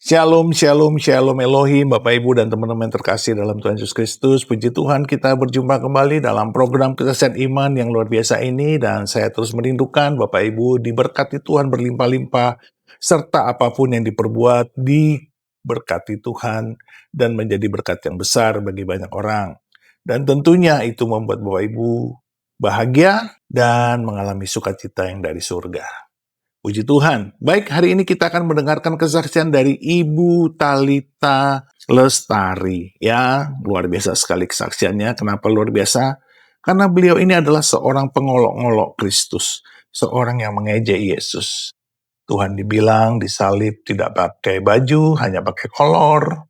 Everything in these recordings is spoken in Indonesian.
Shalom, shalom, shalom Elohim, Bapak Ibu dan teman-teman terkasih dalam Tuhan Yesus Kristus. Puji Tuhan, kita berjumpa kembali dalam program Kesaksian Iman yang luar biasa ini. Dan saya terus merindukan Bapak Ibu diberkati Tuhan berlimpah-limpah, serta apapun yang diperbuat diberkati Tuhan dan menjadi berkat yang besar bagi banyak orang. Dan tentunya itu membuat Bapak Ibu bahagia dan mengalami sukacita yang dari surga. Puji Tuhan. Baik, hari ini kita akan mendengarkan kesaksian dari Ibu Talita Lestari. Ya, luar biasa sekali kesaksiannya. Kenapa luar biasa? Karena beliau ini adalah seorang pengolok-ngolok Kristus. Seorang yang mengejek Yesus. Tuhan dibilang disalib tidak pakai baju, hanya pakai kolor.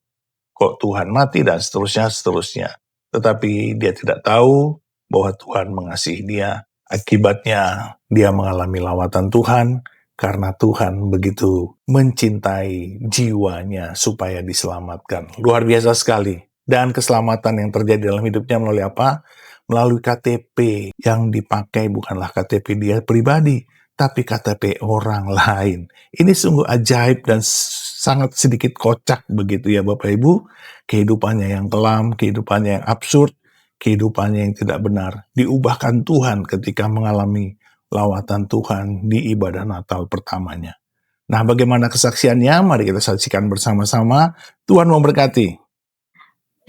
Kok Tuhan mati dan seterusnya, seterusnya. Tetapi dia tidak tahu bahwa Tuhan mengasihi dia. Akibatnya dia mengalami lawatan Tuhan. Karena Tuhan begitu mencintai jiwanya supaya diselamatkan. Luar biasa sekali. Dan keselamatan yang terjadi dalam hidupnya melalui apa? Melalui KTP yang dipakai bukanlah KTP dia pribadi, tapi KTP orang lain. Ini sungguh ajaib dan sangat sedikit kocak begitu ya Bapak Ibu. Kehidupannya yang kelam, kehidupannya yang absurd, kehidupannya yang tidak benar. Diubahkan Tuhan ketika mengalami lawatan Tuhan di ibadah Natal pertamanya. Nah, bagaimana kesaksiannya? Mari kita saksikan bersama-sama. Tuhan memberkati.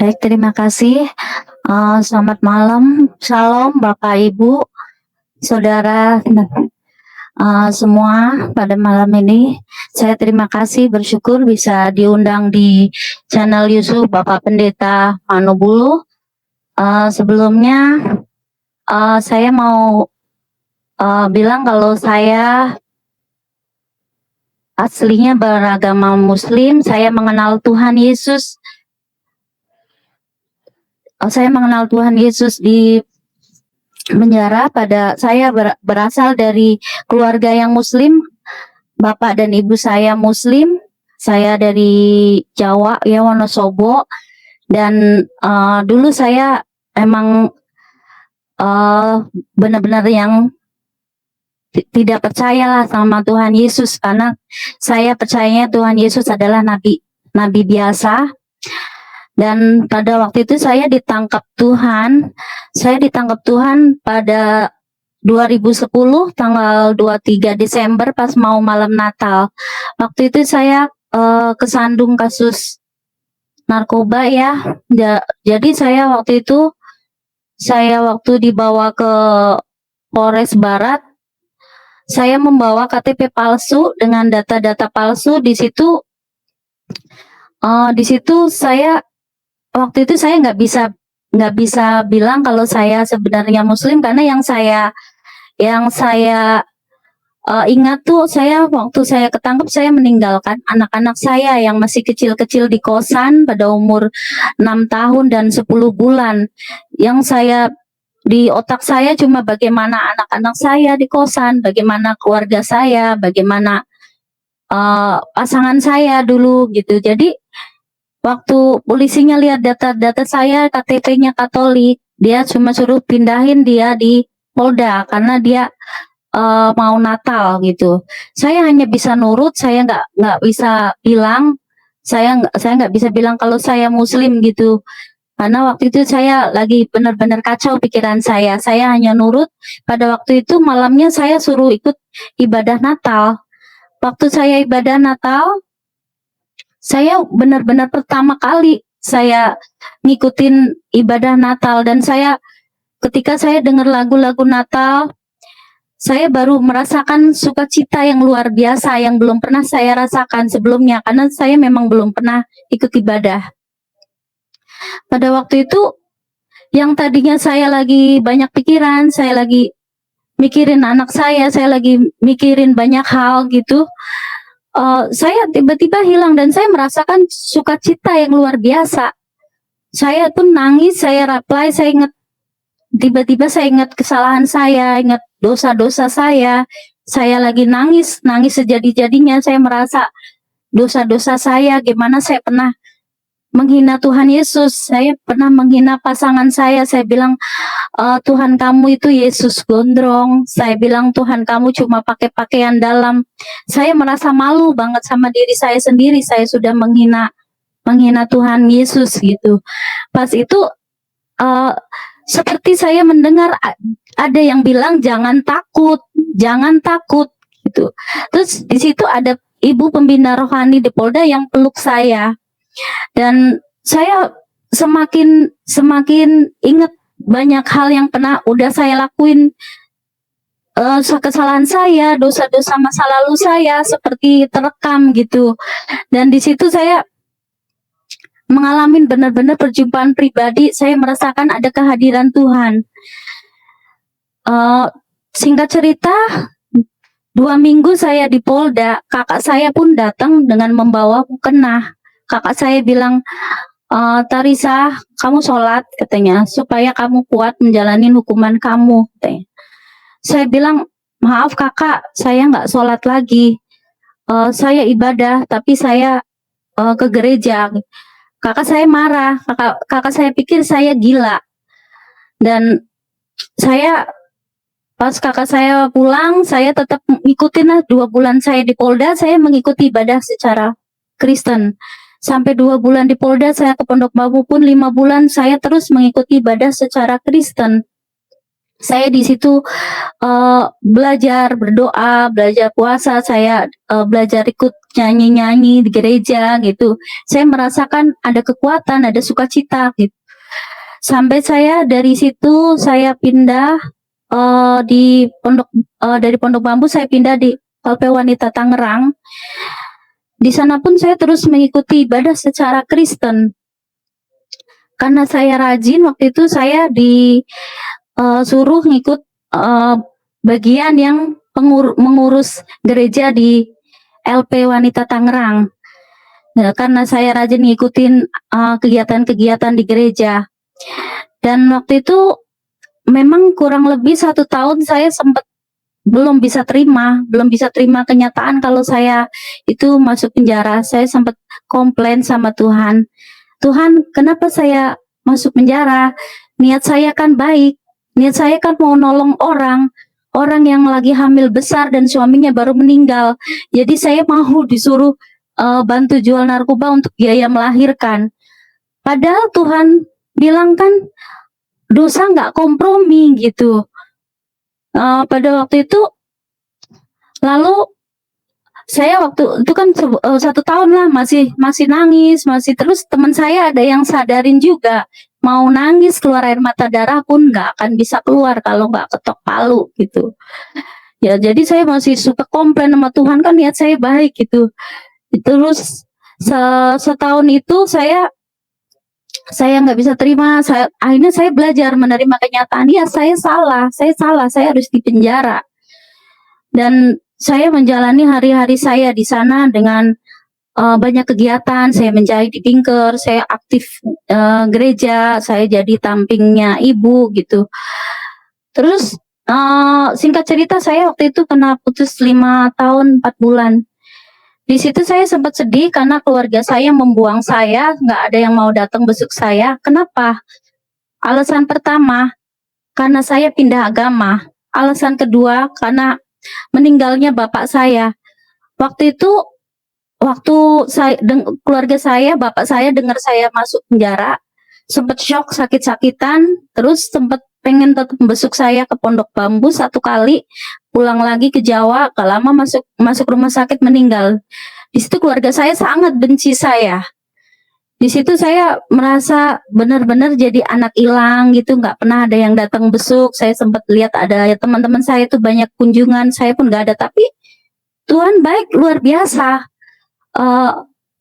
Baik, terima kasih. Selamat malam, Shalom Bapak Ibu, Saudara semua pada malam ini. Saya terima kasih, bersyukur bisa diundang di channel YouTube Bapak Pendeta Manobulu. Sebelumnya saya mau bilang kalau saya aslinya beragama Muslim. Saya mengenal Tuhan Yesus. Saya mengenal Tuhan Yesus di penjara. Saya berasal dari keluarga yang Muslim. Bapak dan ibu saya Muslim. Saya dari Jawa, ya, Wonosobo. Dan dulu saya emang benar-benar yang tidak percayalah sama Tuhan Yesus, karena saya percayanya Tuhan Yesus adalah nabi biasa. Dan pada waktu itu saya ditangkap Tuhan pada 2010 tanggal 23 Desember pas mau malam Natal. Waktu itu saya kesandung kasus narkoba ya. Jadi saya waktu dibawa ke Polres Barat. Saya membawa KTP palsu dengan data-data palsu. Di situ saya waktu itu saya nggak bisa bilang kalau saya sebenarnya Muslim, karena yang saya ingat tuh, waktu saya ketangkep saya meninggalkan anak-anak saya yang masih kecil-kecil di kosan pada umur 6 tahun dan 10 bulan. Yang di otak saya cuma bagaimana anak-anak saya di kosan, bagaimana keluarga saya, bagaimana pasangan saya dulu gitu. Jadi waktu polisinya lihat data-data saya, KTP-nya Katolik, dia cuma suruh pindahin dia di Polda karena dia mau Natal gitu. Saya hanya bisa nurut, saya nggak bisa bilang, saya nggak bisa bilang kalau saya Muslim gitu. Karena waktu itu saya lagi benar-benar kacau pikiran saya. Saya hanya nurut. Pada waktu itu malamnya saya suruh ikut ibadah Natal. Waktu saya ibadah Natal, saya benar-benar pertama kali saya ngikutin ibadah Natal. Dan ketika saya dengar lagu-lagu Natal, saya baru merasakan sukacita yang luar biasa yang belum pernah saya rasakan sebelumnya. Karena saya memang belum pernah ikut ibadah. Pada waktu itu, yang tadinya saya lagi banyak pikiran, saya lagi mikirin anak saya lagi mikirin banyak hal gitu, saya tiba-tiba hilang dan saya merasakan sukacita yang luar biasa. Saya pun nangis, saya reply, tiba-tiba saya ingat kesalahan saya, ingat dosa-dosa saya lagi nangis sejadi-jadinya. Saya merasa dosa-dosa saya, gimana saya pernah menghina Tuhan Yesus. Saya pernah menghina pasangan saya bilang, Tuhan kamu itu Yesus gondrong. Saya bilang Tuhan kamu cuma pakai pakaian dalam. Saya merasa malu banget sama diri saya sendiri. Saya sudah menghina Tuhan Yesus gitu. Pas itu seperti saya mendengar ada yang bilang jangan takut gitu. Terus di situ ada ibu pembina rohani di Polda yang peluk saya, dan saya semakin ingat banyak hal yang pernah udah saya lakuin, kesalahan saya, dosa-dosa masa lalu saya seperti terekam gitu. Dan di situ saya mengalami benar-benar perjumpaan pribadi. Saya merasakan ada kehadiran Tuhan. Singkat cerita, 2 minggu saya di Polda, kakak saya pun datang dengan membawa mukena. Kakak saya bilang, Tarisa, kamu sholat, katanya, supaya kamu kuat menjalani hukuman kamu, katanya. Saya bilang, maaf kakak, saya nggak sholat lagi. Saya ibadah, tapi saya ke gereja. Kakak saya marah, kakak saya pikir saya gila. Dan saya, pas kakak saya pulang, saya tetap ngikutin lah 2 bulan saya di Polda, saya mengikuti ibadah secara Kristen. Sampai 2 bulan di Polda, saya ke Pondok Bambu pun 5 bulan saya terus mengikuti ibadah secara Kristen. Saya di situ belajar berdoa, belajar puasa, saya belajar ikut nyanyi-nyanyi di gereja gitu. Saya merasakan ada kekuatan, ada sukacita gitu. Sampai saya dari situ saya pindah di pondok, dari Pondok Bambu saya pindah di LP Wanita Tangerang. Di sana pun saya terus mengikuti ibadah secara Kristen. Karena saya rajin, waktu itu saya suruh ngikut bagian yang mengurus gereja di LP Wanita Tangerang. Nah, karena saya rajin ngikutin kegiatan-kegiatan di gereja. Dan waktu itu memang kurang lebih 1 tahun saya sempat belum bisa terima kenyataan kalau saya itu masuk penjara. Saya sempat komplain sama Tuhan. Tuhan, kenapa saya masuk penjara? Niat saya kan baik. Niat saya kan mau nolong orang yang lagi hamil besar dan suaminya baru meninggal. Jadi saya mau disuruh bantu jual narkoba untuk biaya melahirkan. Padahal Tuhan bilang kan dosa nggak kompromi gitu. Pada waktu itu, lalu saya waktu itu kan 1 tahun lah masih nangis, masih terus teman saya ada yang sadarin juga, mau nangis keluar air mata darah pun nggak akan bisa keluar kalau nggak ketok palu gitu. Ya jadi saya masih suka komplain sama Tuhan, kan niat saya baik gitu. Terus setahun itu saya nggak bisa terima. Akhirnya saya belajar menerima kenyataan, ya saya salah, saya harus dipenjara. Dan saya menjalani hari-hari saya di sana dengan banyak kegiatan. Saya menjahit di Pinker, saya aktif gereja, saya jadi tampingnya ibu gitu. Terus singkat cerita, saya waktu itu kena putus 5 tahun 4 bulan. Di situ saya sempat sedih karena keluarga saya membuang saya, nggak ada yang mau datang besuk saya. Kenapa? Alasan pertama, karena saya pindah agama. Alasan kedua, karena meninggalnya bapak saya. Waktu itu, keluarga saya, bapak saya dengar saya masuk penjara, sempat shock, sakit-sakitan, terus sempat pengen tetap membesuk saya ke Pondok Bambu 1 kali, pulang lagi ke Jawa, gak lama masuk rumah sakit, meninggal. Di situ keluarga saya sangat benci saya. Di situ saya merasa benar-benar jadi anak hilang gitu, nggak pernah ada yang datang besuk. Saya sempat lihat ada teman-teman saya itu banyak kunjungan, saya pun nggak ada. Tapi Tuhan baik, luar biasa.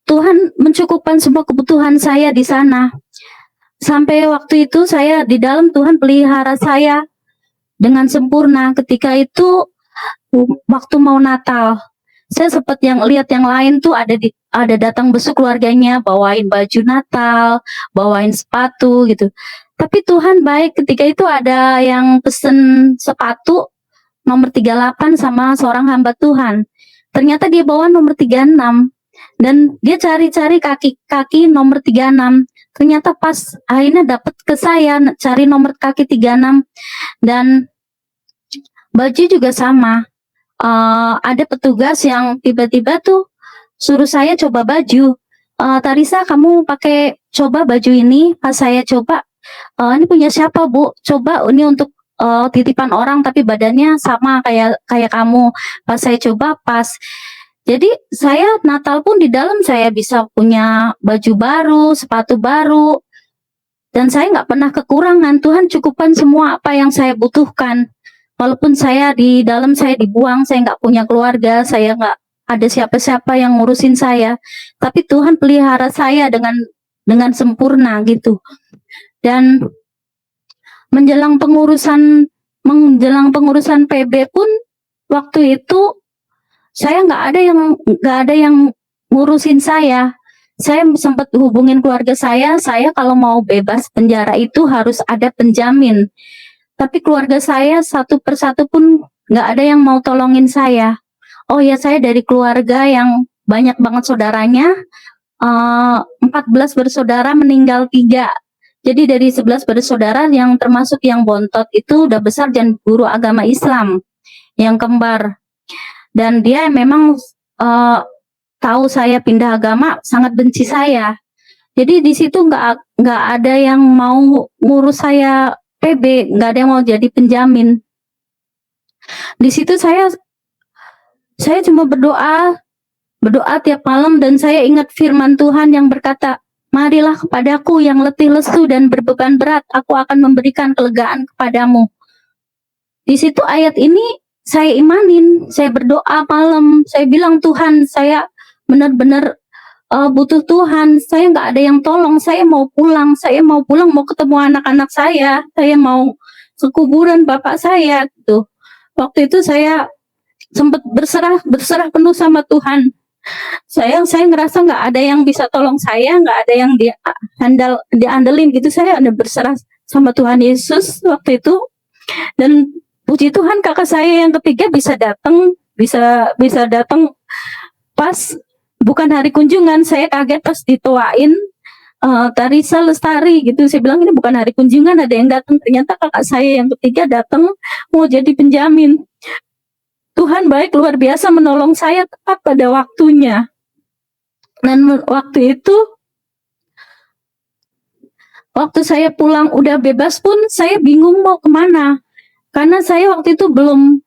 Tuhan mencukupkan semua kebutuhan saya di sana. Sampai waktu itu saya di dalam, Tuhan pelihara saya dengan sempurna. Ketika itu waktu mau Natal, saya sempat lihat yang lain tuh ada datang besuk keluarganya, bawain baju Natal, bawain sepatu gitu. Tapi Tuhan baik, ketika itu ada yang pesen sepatu nomor 38 sama seorang hamba Tuhan. Ternyata dia bawa nomor 36. dan dia cari-cari kaki nomor 36. Ternyata pas akhirnya dapat ke saya, cari nomor kaki 36, dan baju juga sama. Ada petugas yang tiba-tiba tuh suruh saya coba baju. Tarisa, kamu pakai coba baju ini. Pas saya coba, ini punya siapa, Bu? Coba ini untuk titipan orang tapi badannya sama kayak kamu. Pas saya coba pas. Jadi saya Natal pun di dalam saya bisa punya baju baru, sepatu baru, dan saya nggak pernah kekurangan. Tuhan cukupkan semua apa yang saya butuhkan. Walaupun saya di dalam saya dibuang, saya nggak punya keluarga, saya nggak ada siapa-siapa yang ngurusin saya, tapi Tuhan pelihara saya dengan sempurna gitu. Dan menjelang pengurusan PB pun waktu itu saya nggak ada yang ngurusin saya. Saya sempat hubungin keluarga saya kalau mau bebas penjara itu harus ada penjamin. Tapi keluarga saya satu persatu pun nggak ada yang mau tolongin saya. Oh ya, saya dari keluarga yang banyak banget saudaranya, 14 bersaudara, meninggal 3. Jadi dari 11 bersaudara yang termasuk yang bontot itu udah besar dan guru agama Islam, yang kembar. Dan dia memang tahu saya pindah agama, sangat benci saya. Jadi di situ nggak ada yang mau ngurus saya PB, nggak ada yang mau jadi penjamin. Di situ saya cuma berdoa tiap malam, dan saya ingat firman Tuhan yang berkata, marilah kepadaku yang letih lesu dan berbeban berat, aku akan memberikan kelegaan kepadamu. Di situ ayat ini saya imanin, saya berdoa malam, saya bilang, Tuhan, saya benar-benar butuh Tuhan, saya nggak ada yang tolong, saya mau pulang, mau ketemu anak-anak saya mau ke kuburan bapak saya gitu. Waktu itu saya sempat berserah penuh sama Tuhan. Saya ngerasa nggak ada yang bisa tolong saya, nggak ada yang diandelin gitu. Saya ada berserah sama Tuhan Yesus waktu itu. Dan puji Tuhan, kakak saya yang ketiga bisa datang pas bukan hari kunjungan. Saya kaget pas dituain Tarisa Lestari gitu. Saya bilang ini bukan hari kunjungan, ada yang datang. Ternyata kakak saya yang ketiga datang mau jadi penjamin. Tuhan baik, luar biasa, menolong saya tepat pada waktunya. Dan waktu itu, waktu saya pulang udah bebas pun saya bingung mau kemana. Karena saya waktu itu belum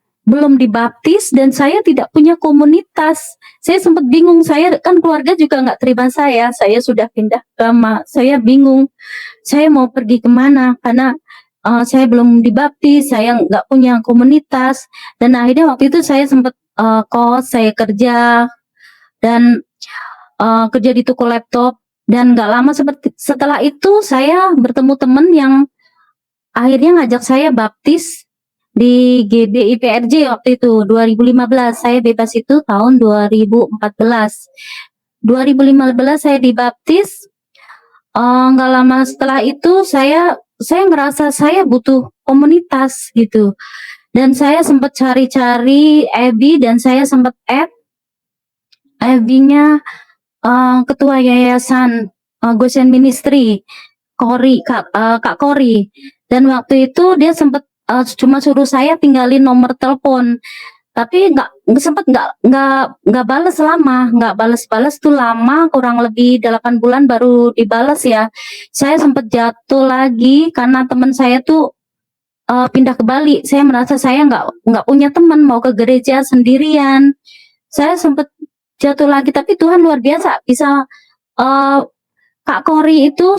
dibaptis dan saya tidak punya komunitas. Saya sempat bingung, saya kan keluarga juga nggak terima saya sudah pindah agama. Saya bingung, saya mau pergi kemana karena saya belum dibaptis, saya nggak punya komunitas. Dan akhirnya waktu itu saya sempat kos, saya kerja dan kerja di toko laptop. Dan nggak lama setelah itu saya bertemu teman yang akhirnya ngajak saya baptis di GBIPRJ waktu itu 2015. Saya bebas itu tahun 2014. 2015 saya dibaptis. Nggak lama setelah itu saya ngerasa saya butuh komunitas gitu. Dan saya sempat cari-cari FB dan saya sempat add FB-nya ketua yayasan Goshen Ministry, Kak Kori. Dan waktu itu dia sempat cuma suruh saya tinggalin nomor telepon, tapi nggak balas tuh lama, kurang lebih 8 bulan baru dibalas ya. Saya sempat jatuh lagi karena teman saya tuh pindah ke Bali. Saya merasa saya nggak punya teman, mau ke gereja sendirian. Saya sempat jatuh lagi, tapi Tuhan luar biasa, bisa Kak Kori itu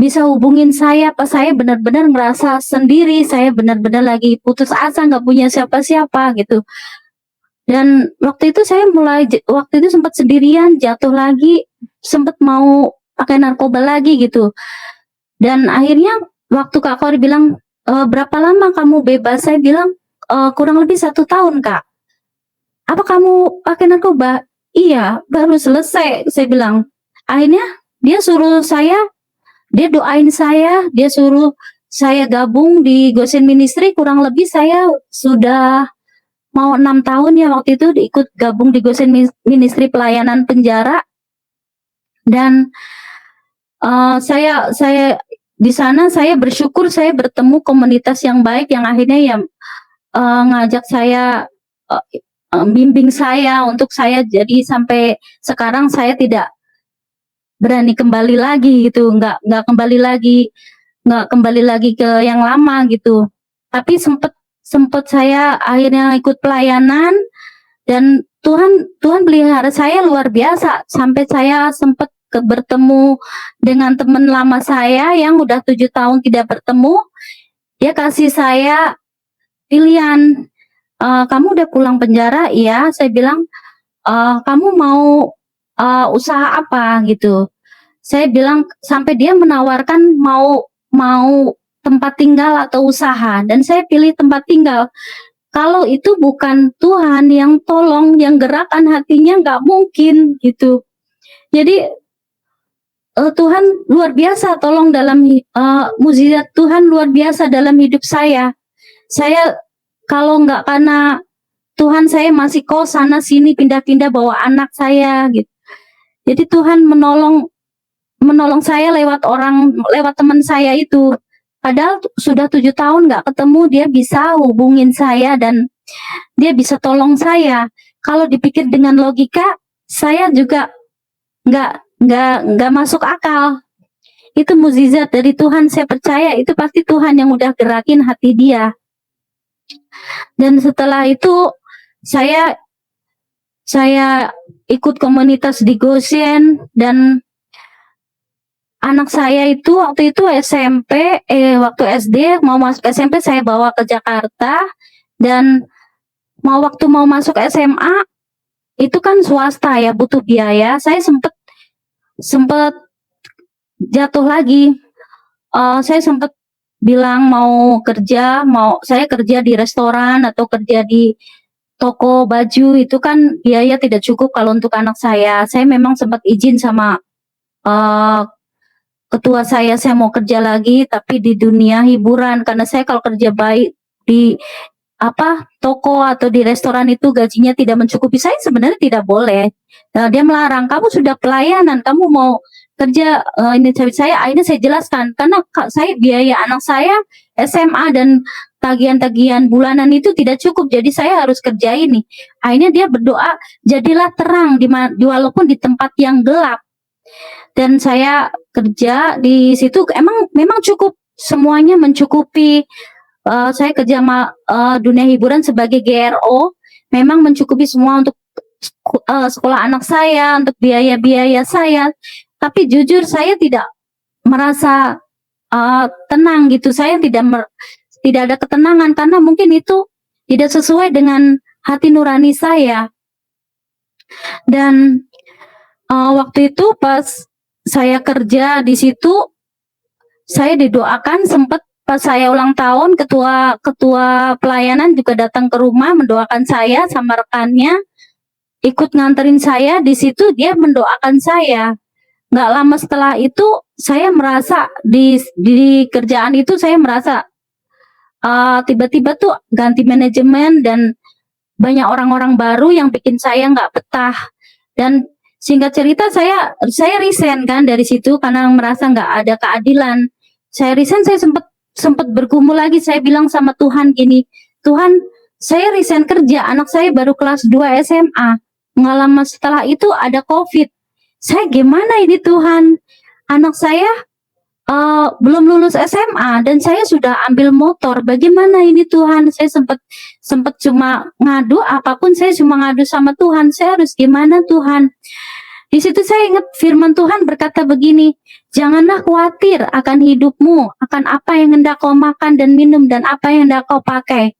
bisa hubungin saya pas saya benar-benar merasa sendiri, saya benar-benar lagi putus asa, nggak punya siapa-siapa gitu. Dan waktu itu saya waktu itu sempat sendirian, jatuh lagi, sempat mau pakai narkoba lagi gitu. Dan akhirnya waktu Kak Kori bilang, berapa lama kamu bebas? Saya bilang, kurang lebih 1 tahun, Kak. Apa kamu pakai narkoba? Iya, baru selesai, saya bilang. Akhirnya dia suruh saya, dia doain saya, dia suruh saya gabung di Goshen Ministry. Kurang lebih saya sudah mau 6 tahun ya waktu itu ikut gabung di Goshen Ministry pelayanan penjara. Dan saya di sana saya bersyukur saya bertemu komunitas yang baik yang akhirnya yang ngajak saya, bimbing saya untuk saya jadi sampai sekarang saya tidak berani kembali lagi gitu, nggak kembali lagi ke yang lama gitu. Tapi sempet sempet saya akhirnya ikut pelayanan dan Tuhan pelihara saya luar biasa, sampai saya sempet bertemu dengan teman lama saya yang udah 7 tahun tidak bertemu, dia kasih saya pilihan, "Kamu udah pulang penjara?" "Iya." Saya bilang, "Kamu mau, usaha apa?" Gitu. Saya bilang sampai dia menawarkan mau mau tempat tinggal atau usaha dan saya pilih tempat tinggal. Kalau itu bukan Tuhan yang tolong, yang gerakkan hatinya nggak mungkin gitu. Jadi, Tuhan luar biasa tolong dalam mukjizat Tuhan luar biasa dalam hidup saya. Saya kalau nggak karena Tuhan saya masih kos sana sini pindah-pindah bawa anak saya gitu. Jadi Tuhan menolong saya lewat teman saya itu. Padahal sudah 7 tahun nggak ketemu, dia bisa hubungin saya dan dia bisa tolong saya. Kalau dipikir dengan logika, saya juga nggak masuk akal. Itu mukjizat dari Tuhan, saya percaya itu pasti Tuhan yang udah gerakin hati dia. Dan setelah itu saya ikut komunitas di Goshen dan anak saya itu waktu itu waktu SD mau masuk SMP saya bawa ke Jakarta dan waktu mau masuk SMA itu kan swasta ya butuh biaya. Saya sempet jatuh lagi. Saya sempet bilang saya kerja di restoran atau kerja di toko baju itu kan biaya tidak cukup kalau untuk anak saya. Saya memang sempat izin sama ketua saya mau kerja lagi tapi di dunia hiburan karena saya kalau kerja baik di toko atau di restoran itu gajinya tidak mencukupi, saya sebenarnya tidak boleh. Dia melarang, "Kamu sudah pelayanan, kamu mau kerja," ini saya akhirnya saya jelaskan, karena saya biaya anak saya SMA dan tagihan-tagihan bulanan itu tidak cukup, jadi saya harus kerja ini. Akhirnya dia berdoa, "Jadilah terang walaupun di tempat yang gelap." Dan saya kerja di situ memang cukup, semuanya mencukupi. Saya kerja dunia hiburan sebagai GRO, memang mencukupi semua untuk sekolah anak saya, untuk biaya-biaya saya. Tapi jujur saya tidak merasa tenang gitu. Saya tidak ada ketenangan karena mungkin itu tidak sesuai dengan hati nurani saya. Dan waktu itu pas saya kerja di situ, saya didoakan sempat pas saya ulang tahun ketua pelayanan juga datang ke rumah mendoakan saya sama rekannya, ikut nganterin saya di situ dia mendoakan saya. Nggak lama setelah itu saya merasa di kerjaan itu saya merasa tiba-tiba tuh ganti manajemen dan banyak orang-orang baru yang bikin saya nggak betah. Dan singkat cerita saya resign kan dari situ karena merasa nggak ada keadilan. Saya resign, saya sempat bergumul lagi, saya bilang sama Tuhan gini, "Tuhan, saya resign kerja, anak saya baru kelas 2 SMA. Nggak lama setelah itu ada COVID. Saya gimana ini Tuhan? Anak saya belum lulus SMA dan saya sudah ambil motor. Bagaimana ini Tuhan?" Saya sempat cuma ngadu, apapun saya cuma ngadu sama Tuhan. Saya harus gimana Tuhan? Di situ saya ingat firman Tuhan berkata begini, "Janganlah khawatir akan hidupmu, akan apa yang hendak kau makan dan minum dan apa yang hendak kau pakai."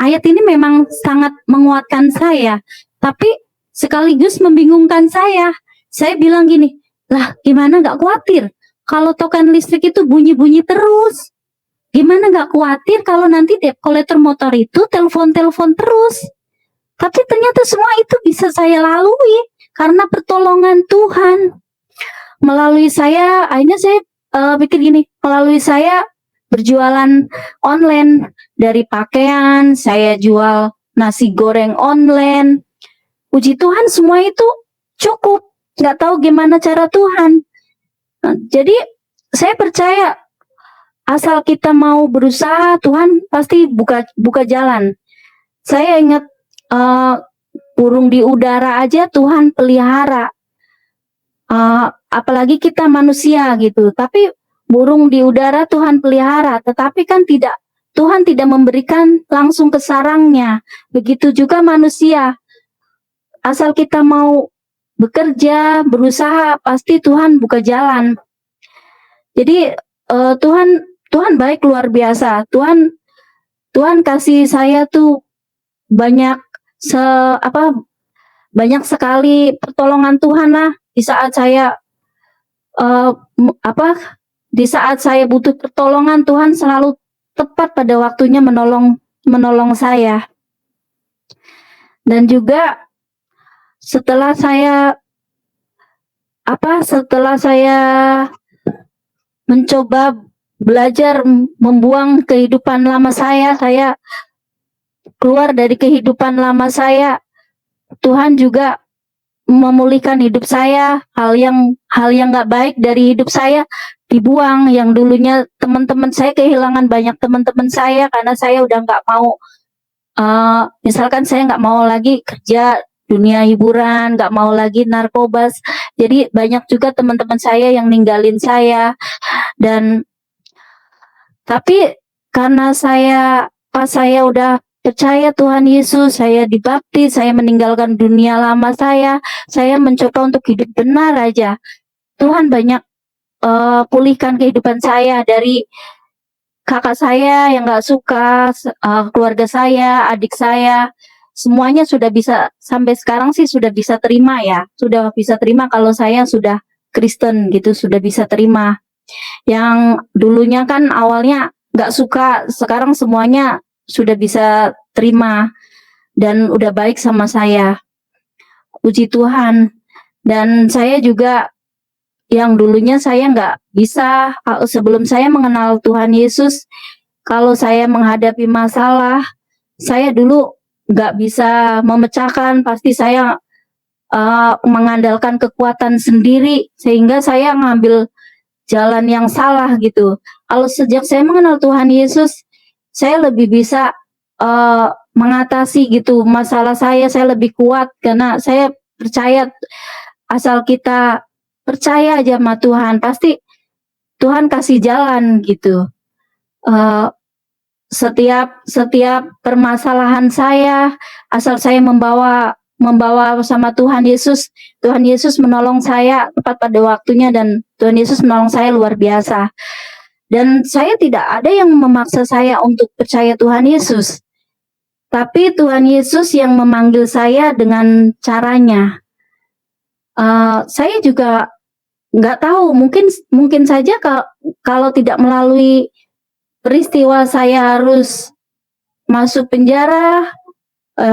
Ayat ini memang sangat menguatkan saya, tapi sekaligus membingungkan saya. Saya bilang gini, "Lah gimana nggak khawatir? Kalau token listrik itu bunyi-bunyi terus. Gimana nggak khawatir kalau nanti debt collector motor itu telepon-telepon terus?" Tapi ternyata semua itu bisa saya lalui karena pertolongan Tuhan. Melalui saya, akhirnya saya pikir gini, melalui saya berjualan online, dari pakaian, saya jual nasi goreng online. Puji Tuhan semua itu cukup. nggak tahu gimana cara Tuhan. Nah, jadi saya percaya asal kita mau berusaha, Tuhan pasti buka jalan. Saya ingat burung di udara aja Tuhan pelihara. Apalagi kita manusia gitu. Tapi burung di udara Tuhan pelihara, tetapi kan Tuhan tidak memberikan langsung ke sarangnya. Begitu juga manusia. Asal kita mau bekerja, berusaha, pasti Tuhan buka jalan. Jadi Tuhan baik luar biasa. Tuhan kasih saya tuh banyak banyak sekali pertolongan Tuhan lah di saat saya di saat saya butuh pertolongan, Tuhan selalu tepat pada waktunya menolong saya. Dan juga setelah saya mencoba belajar membuang kehidupan lama saya keluar dari kehidupan lama saya, Tuhan juga memulihkan hidup saya. Hal yang nggak baik dari hidup saya dibuang. Yang dulunya teman-teman saya, kehilangan banyak teman-teman saya karena saya udah nggak mau, misalkan saya nggak mau lagi kerja dunia hiburan, nggak mau lagi narkoba. Jadi banyak juga teman-teman saya yang ninggalin saya. Dan tapi karena pas saya udah percaya Tuhan Yesus, saya dibaptis, saya meninggalkan dunia lama saya mencoba untuk hidup benar aja. Tuhan banyak pulihkan kehidupan saya dari kakak saya yang nggak suka, keluarga saya, adik saya, semuanya sudah bisa, sampai sekarang sih sudah bisa terima ya, sudah bisa terima kalau saya sudah Kristen gitu, sudah bisa terima. Yang dulunya kan awalnya nggak suka, sekarang semuanya sudah bisa terima dan udah baik sama saya. Puji Tuhan. Dan saya juga yang dulunya saya nggak bisa, sebelum saya mengenal Tuhan Yesus, kalau saya menghadapi masalah, saya dulu nggak bisa memecahkan, pasti saya mengandalkan kekuatan sendiri, sehingga saya ngambil jalan yang salah gitu. Kalau sejak saya mengenal Tuhan Yesus, saya lebih bisa mengatasi gitu masalah saya lebih kuat karena saya percaya asal kita percaya aja sama Tuhan, pasti Tuhan kasih jalan gitu. Setiap permasalahan saya, asal saya membawa sama Tuhan Yesus menolong saya tepat pada waktunya, dan Tuhan Yesus menolong saya luar biasa. Dan saya tidak ada yang memaksa saya untuk percaya Tuhan Yesus, tapi Tuhan Yesus yang memanggil saya dengan caranya. Saya juga nggak tahu, mungkin saja kalau tidak melalui peristiwa saya harus masuk penjara,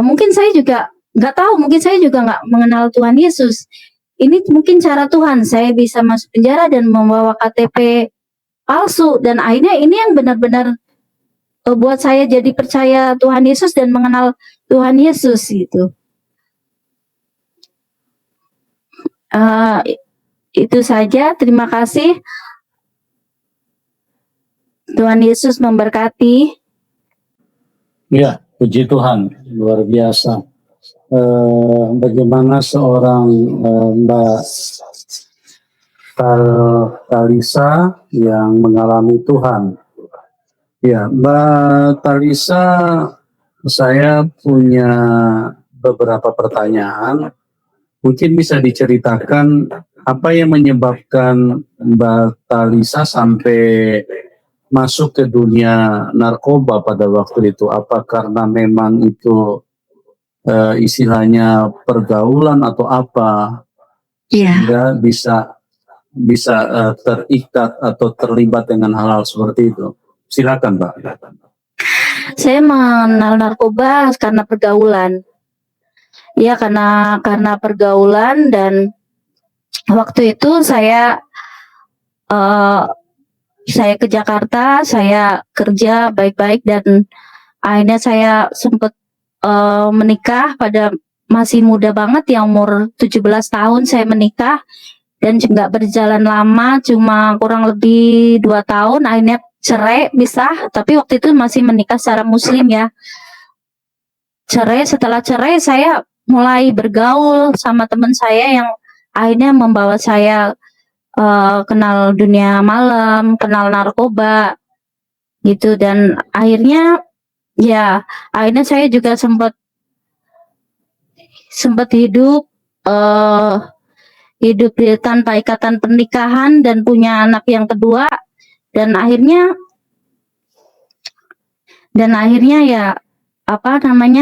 mungkin saya juga nggak tahu, mungkin saya juga nggak mengenal Tuhan Yesus. Ini mungkin cara Tuhan, saya bisa masuk penjara dan membawa KTP palsu, dan akhirnya ini yang benar-benar buat saya jadi percaya Tuhan Yesus dan mengenal Tuhan Yesus gitu. Itu saja, terima kasih. Tuhan Yesus memberkati. Ya, puji Tuhan, luar biasa. Bagaimana seorang Mbak Talisa yang mengalami Tuhan. Ya, Mbak Talisa, saya punya beberapa pertanyaan. Mungkin bisa diceritakan apa yang menyebabkan Mbak Talisa sampai masuk ke dunia narkoba pada waktu itu? Apa karena memang itu istilahnya pergaulan atau apa? Sehingga bisa terikat atau terlibat dengan hal-hal seperti itu. Silakan, Mbak. Saya mengenal narkoba karena pergaulan. Ya, karena pergaulan, dan waktu itu saya ke Jakarta, saya kerja baik-baik, dan akhirnya saya sempat menikah pada masih muda banget ya, umur 17 tahun saya menikah dan nggak berjalan lama, cuma kurang lebih 2 tahun akhirnya cerai, pisah. Tapi waktu itu masih menikah secara muslim ya. Setelah cerai saya mulai bergaul sama teman saya yang akhirnya membawa saya kenal dunia malam, kenal narkoba gitu, dan akhirnya saya juga sempat hidup tanpa ikatan pernikahan dan punya anak yang kedua, dan akhirnya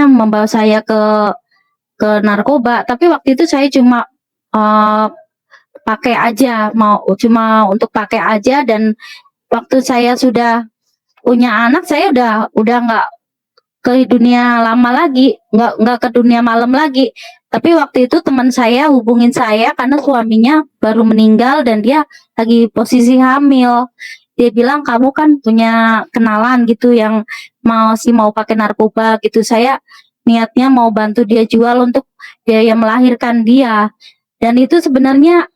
membawa saya ke narkoba. Tapi waktu itu saya cuma pakai aja, cuma untuk pakai aja, dan waktu saya sudah punya anak saya udah nggak ke dunia lama lagi, nggak ke dunia malam lagi. Tapi waktu itu teman saya hubungin saya karena suaminya baru meninggal dan dia lagi posisi hamil. Dia bilang, kamu kan punya kenalan gitu yang mau pakai narkoba gitu. Saya niatnya mau bantu dia jual untuk biaya melahirkan dia. Dan itu sebenarnya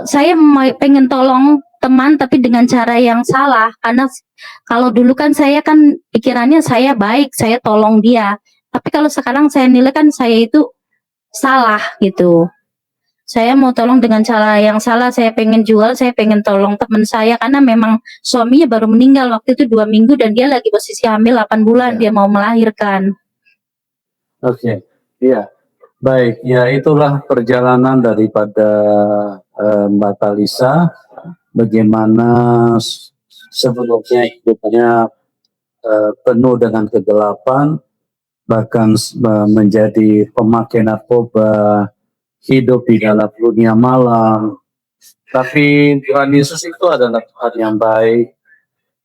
saya pengen tolong teman tapi dengan cara yang salah, karena kalau dulu kan saya kan pikirannya saya baik, saya tolong dia. Tapi kalau sekarang saya nilai kan saya itu salah gitu. Saya mau tolong dengan cara yang salah, saya pengen jual, saya pengen tolong teman saya karena memang suaminya baru meninggal waktu itu 2 minggu dan dia lagi posisi hamil 8 bulan, dia mau melahirkan. Oke, iya. Baik, ya itulah perjalanan daripada Mbak Talisa, bagaimana sebelumnya hidupnya penuh dengan kegelapan, bahkan menjadi pemakai narkoba, hidup di dalam dunia malam. Tapi Tuhan Yesus itu adalah Tuhan yang baik,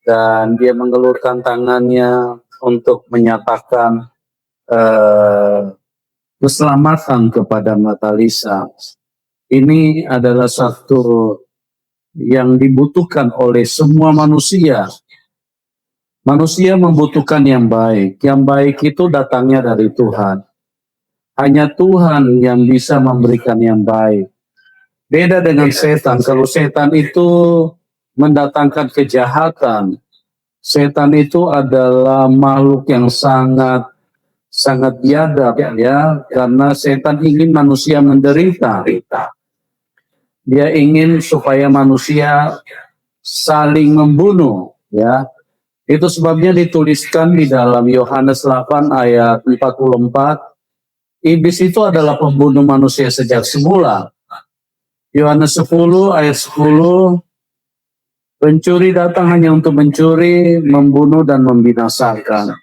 dan dia mengelurkan tangannya untuk menyatakan keselamatan kepada Mbak Talisa. Ini adalah satu yang dibutuhkan oleh semua manusia. Manusia membutuhkan yang baik. Yang baik itu datangnya dari Tuhan. Hanya Tuhan yang bisa memberikan yang baik. Beda dengan setan. Kalau setan itu mendatangkan kejahatan, setan itu adalah makhluk yang sangat biadab ya, karena setan ingin manusia menderita. Dia ingin supaya manusia saling membunuh ya. Itu sebabnya dituliskan di dalam Yohanes 8 ayat 44, iblis itu adalah pembunuh manusia sejak semula. Yohanes 10 ayat 10, pencuri datang hanya untuk mencuri, membunuh dan membinasakan.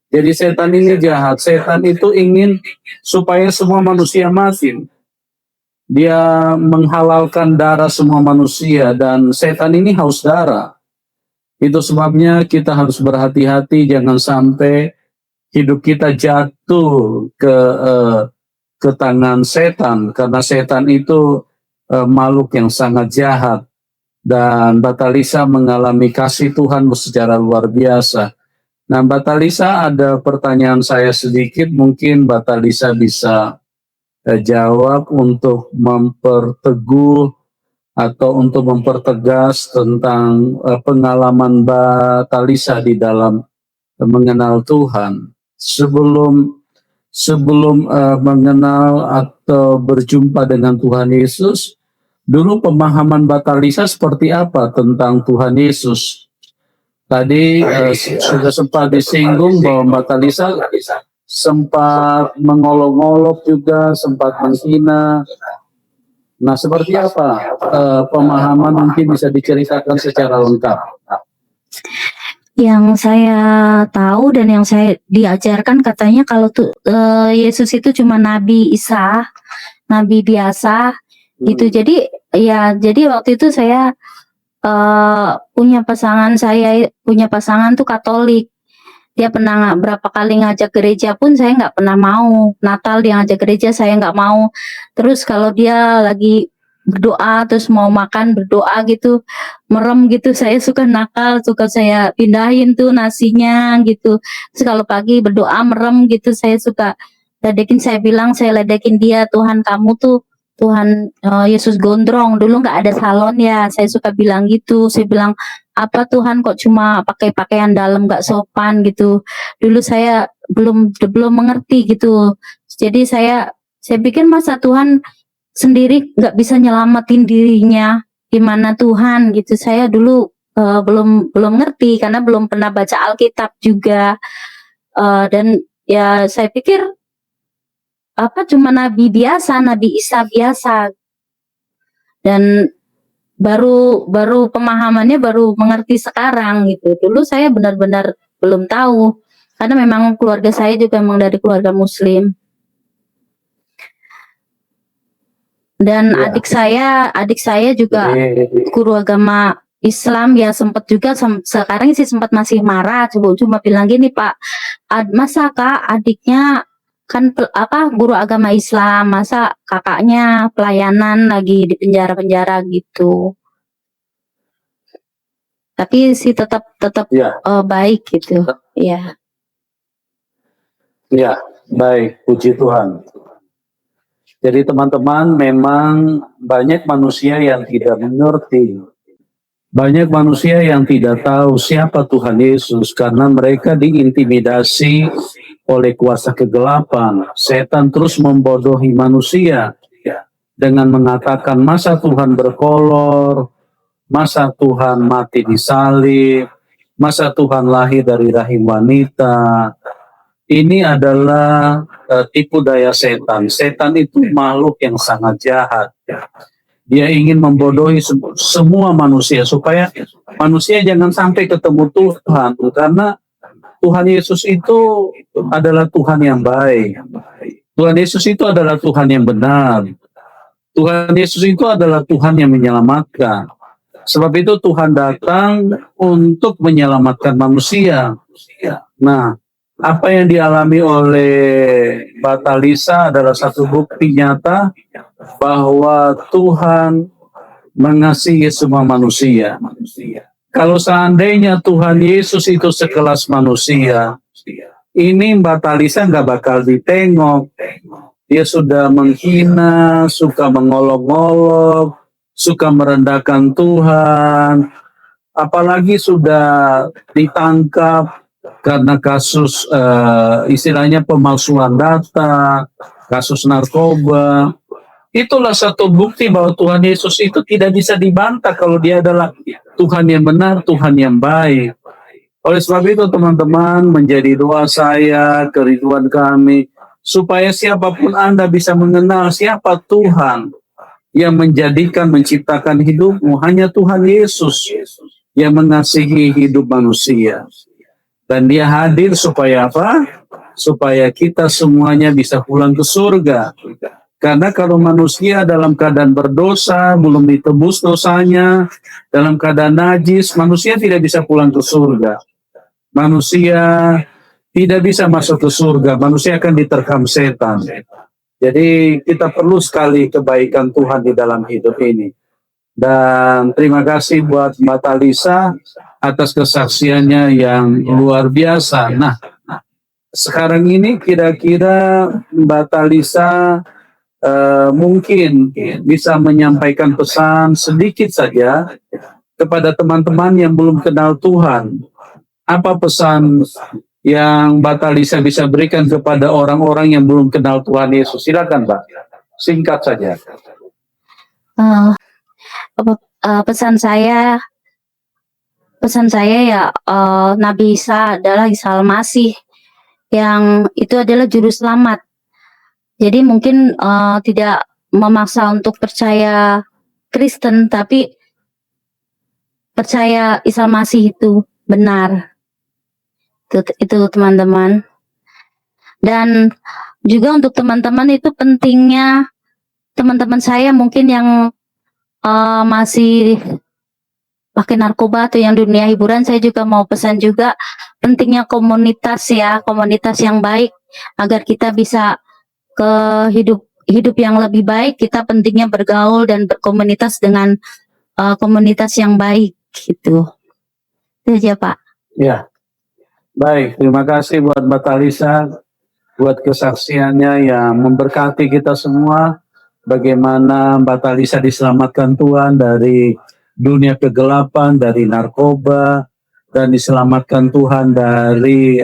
Jadi setan ini jahat. Setan itu ingin supaya semua manusia mati. Dia menghalalkan darah semua manusia, dan setan ini haus darah. Itu sebabnya kita harus berhati-hati jangan sampai hidup kita jatuh ke tangan setan, karena setan itu makhluk yang sangat jahat. Dan Mbak Talisa mengalami kasih Tuhan secara luar biasa. Nah, Mbak Talisa, ada pertanyaan saya sedikit, mungkin Mbak Talisa bisa jawab untuk memperteguh atau untuk mempertegas tentang pengalaman Mbak Talisa di dalam mengenal Tuhan. Sebelum mengenal atau berjumpa dengan Tuhan Yesus, dulu pemahaman Mbak Talisa seperti apa tentang Tuhan Yesus? Tadi sudah sempat disinggung bahwa Mbak Talisa sempat mengolok-olok juga, sempat menghina. Nah, seperti apa pemahaman, mungkin bisa diceritakan secara lengkap? Yang saya tahu dan yang saya diajarkan katanya kalau Yesus itu cuma Nabi Isa, Nabi biasa gitu. Jadi waktu itu saya punya pasangan tuh Katolik. Dia pernah berapa kali ngajak gereja pun saya nggak pernah mau. Natal dia ngajak gereja saya nggak mau. Terus kalau dia lagi berdoa terus mau makan berdoa gitu, merem gitu, saya suka nakal, suka saya pindahin tuh nasinya gitu. Terus kalau pagi berdoa merem gitu, saya suka ledekin, saya bilang, saya ledekin dia, Tuhan kamu tuh Tuhan Yesus gondrong, dulu nggak ada salon ya, saya suka bilang gitu. Saya bilang, apa Tuhan kok cuma pakai pakaian dalam nggak sopan gitu. Dulu saya belum mengerti gitu. Jadi saya pikir masa Tuhan sendiri nggak bisa nyelamatin dirinya, gimana Tuhan gitu. Saya dulu belum ngerti karena belum pernah baca Alkitab juga. Dan ya saya pikir apa cuma nabi biasa, Nabi Isa biasa, dan baru pemahamannya baru mengerti sekarang gitu. Dulu saya benar-benar belum tahu karena memang keluarga saya juga memang dari keluarga Muslim, dan Ya. adik saya juga guru agama Islam ya, sempat juga sekarang sih sempat masih marah, cuma bilang gini, Pak, masa Kak adiknya kan guru agama Islam, masa kakaknya pelayanan lagi di penjara gitu. Tapi sih tetap Ya. baik gitu. Ya. Ya, baik, puji Tuhan. Jadi teman-teman, memang banyak manusia yang tidak mengerti. Banyak manusia yang tidak tahu siapa Tuhan Yesus karena mereka diintimidasi oleh kuasa kegelapan. Setan terus membodohi manusia dengan mengatakan masa Tuhan berkolor, masa Tuhan mati di salib, masa Tuhan lahir dari rahim wanita. Ini adalah tipu daya setan. Setan itu makhluk yang sangat jahat. Dia ingin membodohi semua manusia supaya manusia jangan sampai ketemu Tuhan, karena Tuhan Yesus itu adalah Tuhan yang baik. Tuhan Yesus itu adalah Tuhan yang benar. Tuhan Yesus itu adalah Tuhan yang menyelamatkan. Sebab itu Tuhan datang untuk menyelamatkan manusia. Nah, apa yang dialami oleh Mbak Talisa adalah satu bukti nyata bahwa Tuhan mengasihi semua manusia. Kalau seandainya Tuhan Yesus itu sekelas manusia, ini Mbak Talisa nggak bakal ditengok. Dia sudah menghina, suka mengolok-olok, suka merendahkan Tuhan, apalagi sudah ditangkap karena kasus istilahnya pemalsuan data, kasus narkoba. Itulah satu bukti bahwa Tuhan Yesus itu tidak bisa dibantah kalau dia adalah Tuhan yang benar, Tuhan yang baik. Oleh sebab itu teman-teman, menjadi doa saya, kerinduan kami, supaya siapapun Anda bisa mengenal siapa Tuhan yang menjadikan, menciptakan hidupmu. Hanya Tuhan Yesus yang mengasihi hidup manusia. Dan dia hadir supaya apa? Supaya kita semuanya bisa pulang ke surga. Karena kalau manusia dalam keadaan berdosa, belum ditebus dosanya, dalam keadaan najis, manusia tidak bisa pulang ke surga. Manusia tidak bisa masuk ke surga, manusia akan diterkam setan. Jadi kita perlu sekali kebaikan Tuhan di dalam hidup ini. Dan terima kasih buat Mbak Talisa atas kesaksiannya yang luar biasa. Nah, sekarang ini kira-kira Mbak Talisa mungkin bisa menyampaikan pesan sedikit saja kepada teman-teman yang belum kenal Tuhan. Apa pesan yang Mbak Talisa bisa berikan kepada orang-orang yang belum kenal Tuhan Yesus? Silakan, Mbak. Singkat saja. Pesan saya ya, Nabi Isa adalah Isa Al-Masih, yang itu adalah juru selamat. Jadi mungkin tidak memaksa untuk percaya Kristen, tapi percaya Isa Al-Masih itu benar. Itu teman-teman. Dan juga untuk teman-teman itu pentingnya, teman-teman saya mungkin yang masih pakai narkoba atau yang dunia hiburan, saya juga mau pesan juga pentingnya komunitas ya, komunitas yang baik agar kita bisa ke hidup yang lebih baik. Kita pentingnya bergaul dan berkomunitas dengan komunitas yang baik gitu. Itu aja, Pak. Ya, baik. Terima kasih buat Mbak Talisa. buat kesaksiannya yang memberkati kita semua. Bagaimana Mbak Talisa diselamatkan Tuhan dari dunia kegelapan, dari narkoba, dan diselamatkan Tuhan dari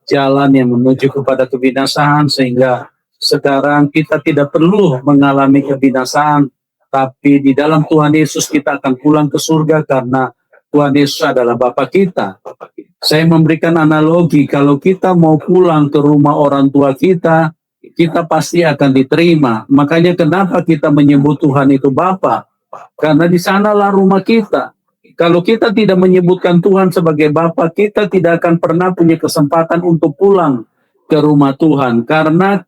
jalan yang menuju kepada kebinasaan, sehingga sekarang kita tidak perlu mengalami kebinasaan, tapi di dalam Tuhan Yesus kita akan pulang ke surga karena Tuhan Yesus adalah Bapa kita. Saya memberikan analogi, kalau kita mau pulang ke rumah orang tua kita, kita pasti akan diterima. Makanya kenapa kita menyebut Tuhan itu Bapa? Karena di sanalah rumah kita. Kalau kita tidak menyebutkan Tuhan sebagai Bapa, kita tidak akan pernah punya kesempatan untuk pulang ke rumah Tuhan. Karena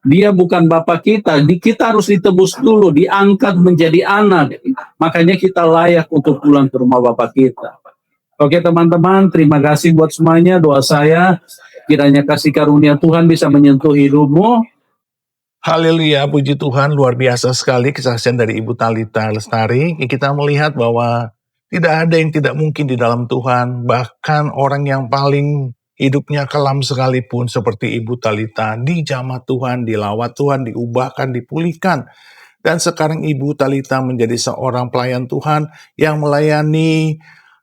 Dia bukan Bapa kita, kita harus ditebus dulu, diangkat menjadi anak. Makanya kita layak untuk pulang ke rumah Bapa kita. Oke teman-teman, terima kasih buat semuanya. Doa saya, kiranya kasih karunia Tuhan bisa menyentuh hidupmu. Haleluya, puji Tuhan, luar biasa sekali kesaksian dari Ibu Talita Lestari. Kita melihat bahwa tidak ada yang tidak mungkin di dalam Tuhan. Bahkan orang yang paling hidupnya kelam sekalipun seperti Ibu Talita dijamah Tuhan, dilawat Tuhan, diubahkan, dipulihkan. Dan sekarang Ibu Talita menjadi seorang pelayan Tuhan yang melayani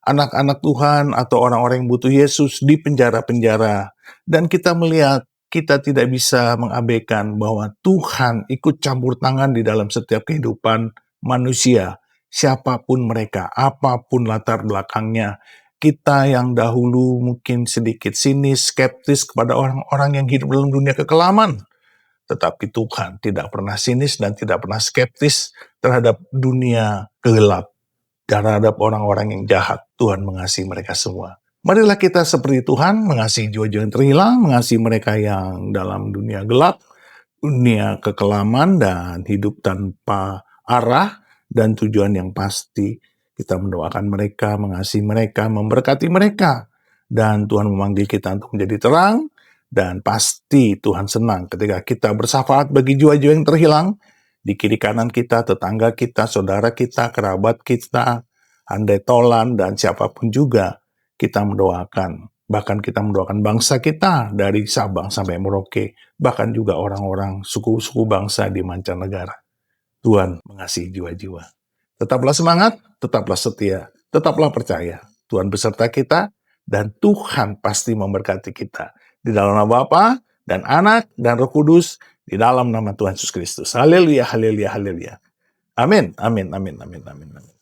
anak-anak Tuhan atau orang-orang yang butuh Yesus di penjara-penjara. Dan kita melihat kita tidak bisa mengabaikan bahwa Tuhan ikut campur tangan di dalam setiap kehidupan manusia. Siapapun mereka, apapun latar belakangnya. Kita yang dahulu mungkin sedikit sinis, skeptis kepada orang-orang yang hidup dalam dunia kekelaman. Tetapi Tuhan tidak pernah sinis dan tidak pernah skeptis terhadap dunia gelap, terhadap orang-orang yang jahat. Tuhan mengasihi mereka semua. Marilah kita seperti Tuhan, mengasihi jiwa-jiwa yang terhilang, mengasihi mereka yang dalam dunia gelap, dunia kekelaman, dan hidup tanpa arah dan tujuan yang pasti. Kita mendoakan mereka, mengasihi mereka, memberkati mereka. Dan Tuhan memanggil kita untuk menjadi terang, dan pasti Tuhan senang ketika kita bersyafaat bagi jiwa-jiwa yang terhilang, di kiri kanan kita, tetangga kita, saudara kita, kerabat kita, andai tolan, dan siapapun juga kita mendoakan. Bahkan kita mendoakan bangsa kita dari Sabang sampai Merauke, bahkan juga orang-orang suku-suku bangsa di mancanegara. Tuhan mengasihi jiwa-jiwa. Tetaplah semangat, tetaplah setia, tetaplah percaya. Tuhan beserta kita, dan Tuhan pasti memberkati kita. Di dalam nama Bapa dan Anak dan Roh Kudus, di dalam nama Tuhan Yesus Kristus. Haleluya, haleluya, haleluya. Amin, amin, amin, amin, amin, amin.